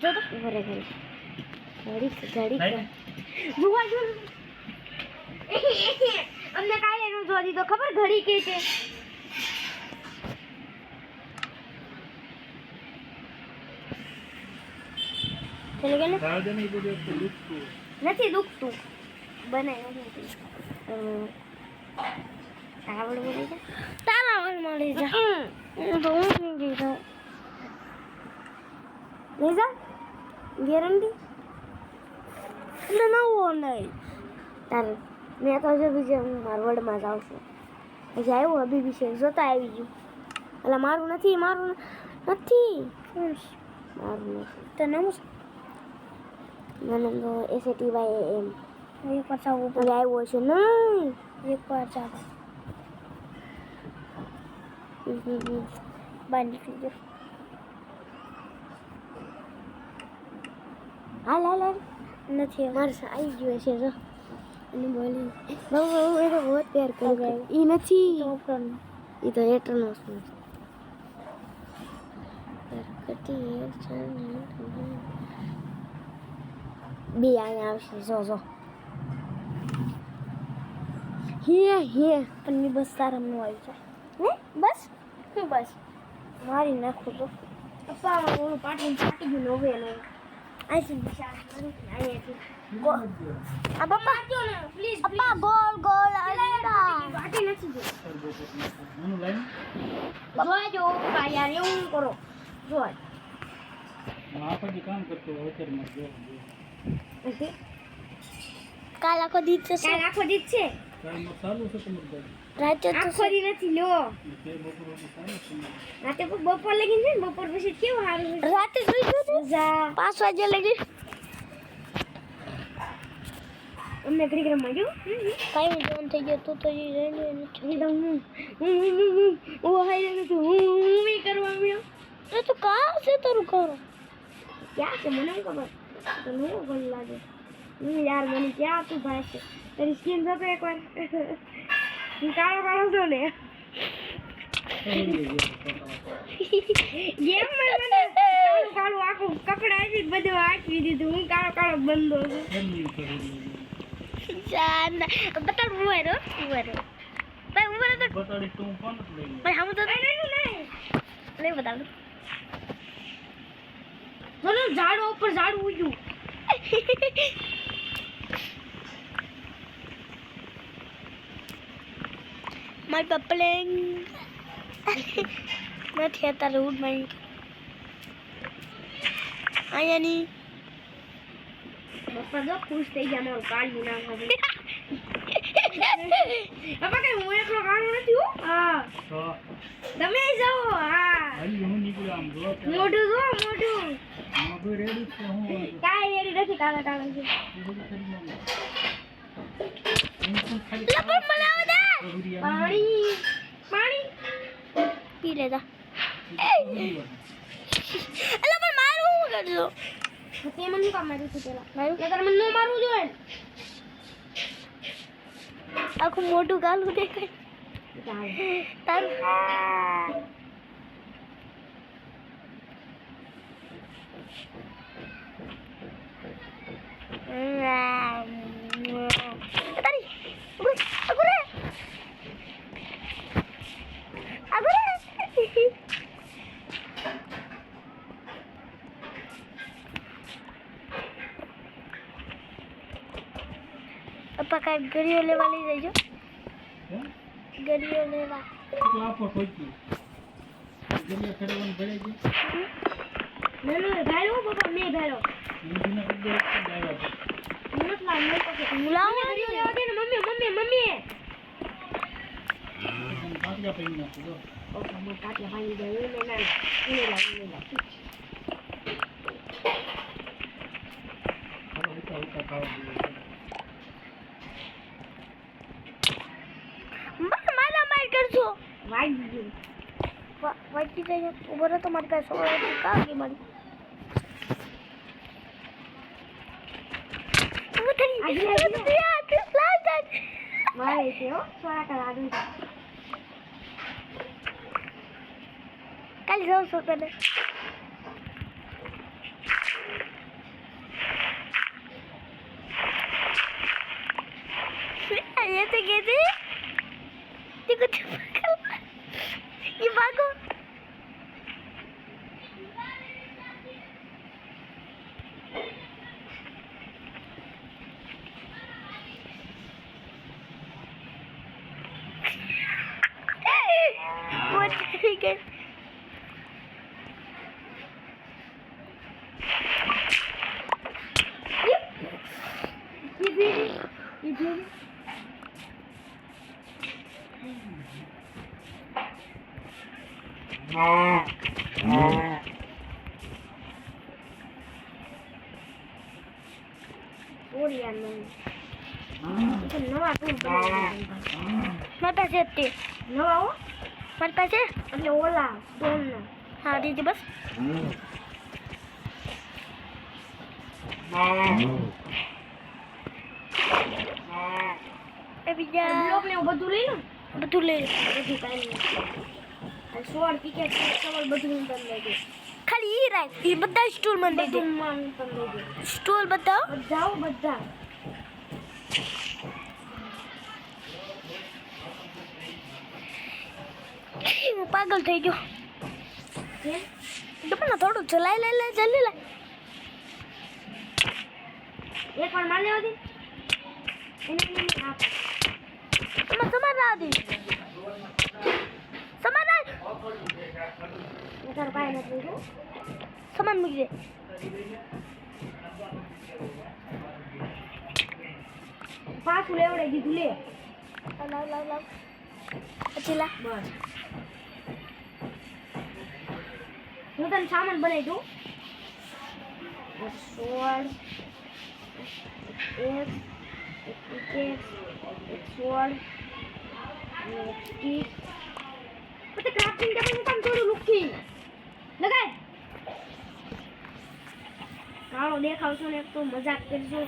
જો તો ઘરે ઘડી જોવા જો અમને કાલે નો જોવા દીધો ખબર ઘડી કે છે ચલે ગયો સાવધાની તો દુખતું નથી દુખતું બનાય નથી આવડ મળી જા તારાવડ મળી જા તો હું પી ગઈ તો લેજા ગેરંટી એટલે નવો નહીં તાર મેં તો જો બીજે હું મારવડમાં જાઉં છું પછી આવ્યું અભી છે જોતા આવી ગયું એટલે મારું નથી મારું નથી તો નામ મને તો એસટીવાય એમ એક વાર ચાવું પડે આવ્યો છે નહીં એક વાર ચાવ બહાર નીકળી ગયો હાલ નથી મારે આવી ગયું છે જો અને બોલી બહુ એ તો બહુ પ્યાર કરી ગયો એ નથી એ તો એટરનો શું બે અહીંયા આવશે જો હે પણ બસ તારમનું આવી જાય હે બસ શું બસ મારી નાખું તો પપ્પા ઓલું પાટી ગયું નવે નો પપ્પા પ્લીઝ પપ્પા ગોલ પાટી નથી જો યાર એવું કરો જો કામ કરતો હોટલમાં જો કાલ આખો દીધ છે કાલમાં ચાલુ છે તમારું રાતે તો આખો દી નથી લ્યો રાતે બપોર લગી છે ને બપોર પછી કેવું સારું રાતે સુઈ ગયો તો 5 વાગે લગી અમને ઘડી રમવા જો કાઈ જોન થઈ ગયો તું તો રહીને નથી દઉં હું હાઈ ને તું હું કરવા આવ્યો તો કા છે તારું કરો ક્યાં છે મને ખબર તો નો ગલ લાગે યાર મને ક્યાં તું ભાઈ છે તારી સ્કિન જોતો એકવાર કાળો છો ને ગેમ માં મને કાળું આખું કપડા આવી બધું આખી દીધું હું કાળો બંધો છું જાન બતા ઉવરો ભાઈ ઉવરો તો બતાડી તું કોણ લઈ ભાઈ હમ તો નહીં લે બતા દો મને ઝાડ ઉપર ઝાડ ઉડ્યું મારી પપ્પલેંગ નથી અત્યારે ઉડ મારી આયાની પપ્પા જો ખુશ થઈ ગયા મારું કાળું નામ હવે પપ્પા કઈ હું એકલો કાળું નથી હો હા તમે જાઓ હા હું નીકળ્યો આમ જો મોઢું જો મોઢું રેડી છે હું કાઈ રેડી નથી કાળા છે પાણી પી લેતા અલા પણ મારું હું કરજો તે મને કામ માર્યું છે પેલા મારું કે મને નો મારવું જોઈએ આખું મોટું ગાલું દેખાય તારું તારી અગુરે પપ્પા કાંઈ ગરીઓ લેવા લઈ જજો ગરીઓ લેવા લાફો ઠોકી ગમે ખેડવાનું ભરે છે મેનો ભાઈઓ પપ્પા મે ભાઈઓ ઇન્જિન કરી દે ડાયવા મુલા મે પકે મુલા ગરીઓ લેવા દે ને મમ્મી પાટિયા પૈન નાખો જો ઓ મમ્મી પાટિયા ભાઈ દે એ ના હાલો ઉતા ખાવા મારા માર કરજો વાગી જાય ઉભો રહો તો મારી પાસે કાગી મારી મારે છે હો સોળા કલા આદુ કાલે જાઉં છું તને गए थे देखो ये भागो वो ठीक है ये और यार तो नवा टूल मारे पास है नवा हो मारे पास है એટલે ઓલા સ્ટોન નો હા દીદી બસ એ બીજા બ્લોક ને બધું લઈ લો બધું કાઈ નહીં સ્વોર્ડ પિકેટ સવાલ બધું મને લઈ દે ખાલી ઈ રાખ ઈ બધા સ્ટોલ મને દે દે સ્ટોલ બતાવો બધા હું પાગલ થઈ ગયો મને થોડું ચલાઈ લે જલ્દી લે એક વાર માર લેવા દે એને આપ તમે સમારા દે સમારા ઉધર પાય નથી જો સમાન મૂકી દે પાછું લેવડે દીધું લે લાવ પછી લા બસ હું તને સામાન બનાવી દઉં sword એક sword એક stick પછી ક્રાફ્ટિંગ ટેબલ નું કામ થોડું લુકી લગાય કાળો દેખાવશો ને તો મજાક કરજો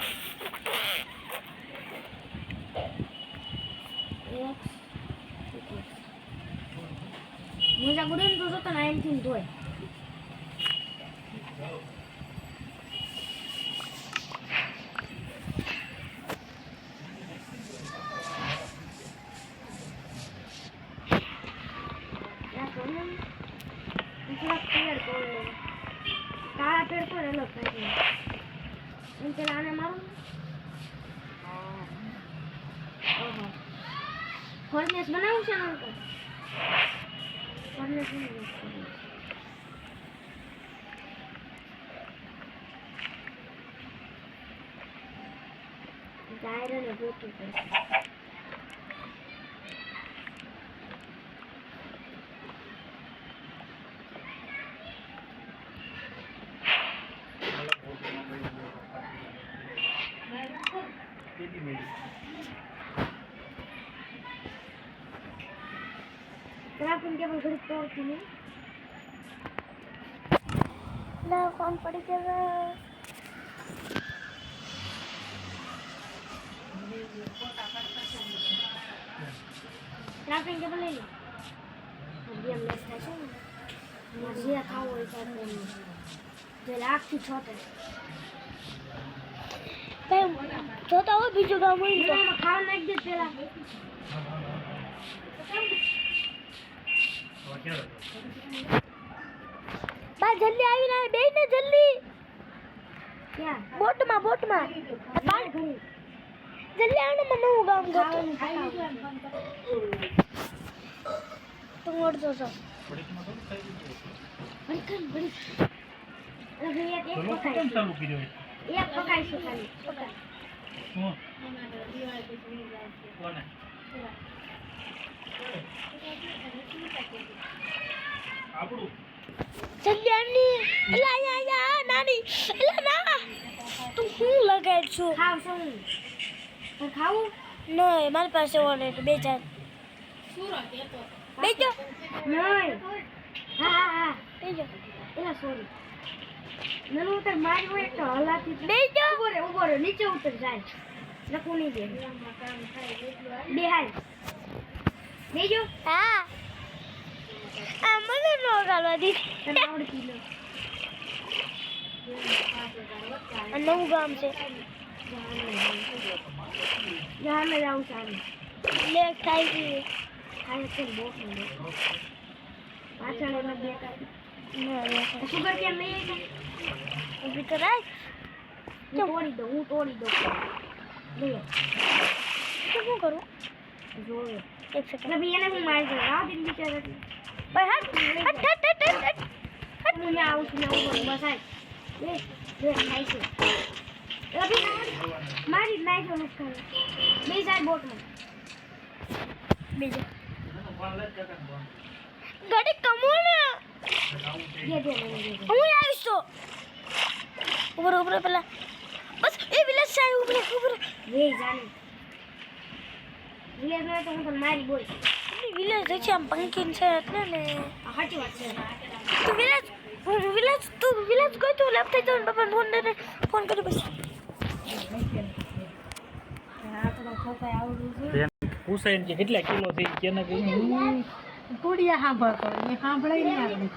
મજાક ઉડે ને તો નાઇનથી ધોય કાળા પેડ પર અલગ થાય એમ પેલા આને મારું ફર્નેસ બનાવું છે ને અંકલ ફર્નેસ આયરન ગોતું પડશે क्राफ्टिंग टेबल घड़ी तोड़ती नहीं ना कौन पड़ी जगह क्राफ्टिंग टेबल ले लो अभी हम लेट था चलो मजे था वो ऐसा नहीं जो लाख की छोटे मैं छोटा हो बीजू का मुझे तो खाओ नहीं दे तेरा बा जल्दी આવી ના બે ને જલ્દી ક્યાં બોટમાં બાર જલ્દી આવ ને મને હું ગામ ગયો તું મોડ જો છો બડી અરે એક પકાઈ ચાલુ કર્યો એક પકાઈ છે ખાલી પકા હું કોને આપણું જલ્દી આની એલા યા નાની એલા ના તું હું લગાડ છો ખાવ છો પર ખાવું નહીં મારી પાસે ઓને બે ચાર સુરો કેતો બેજો નહીં હા બેજો એલા સોરી નનો ઉતર મારી હોય તો હલાતી બેજો ઉભો રે નીચે ઉતર જાય નકો નહીં દે બે હાલ બેજો હા આ મને નો ગાલવા દી તને આવડતી લો આ નવું ગામ છે જહાં મે જાઉં સામે લે ખાઈ ગઈ ખાઈ તો બોટ ને પાછળ એને બે કાઢી સુગર કેમ નહીં ઊભી તો રાખ હું તોડી દઉં લે તો શું કરું જોવે એક સેકન્ડ અભી એને હું મારી દઉં આ દિન બિચારા ભાઈ હટ હું આવું છું બસ આય લે ખાઈ છે અભી મારી નાઈ જો નુકસાન બે જાય બોટમાં બીજા ગાડી કમોને દે હું આવીશ તો ઉપર પેલા બસ એ વિલેજ છે ઉપર વે જાને વિલેજ માં તો હું તને મારી બોલ વિલેજ છે આમ પંકિન છે એટલે ને સાચી વાત છે તું વિલેજ ગઈ તો લેફ્ટ થઈ જાવ બાપા ફોન કરી બસ પૂછાય કે કેટલા કિલો છે કે ના કે થોડી સાંભળતો એ સાંભળાય નહીં આપણે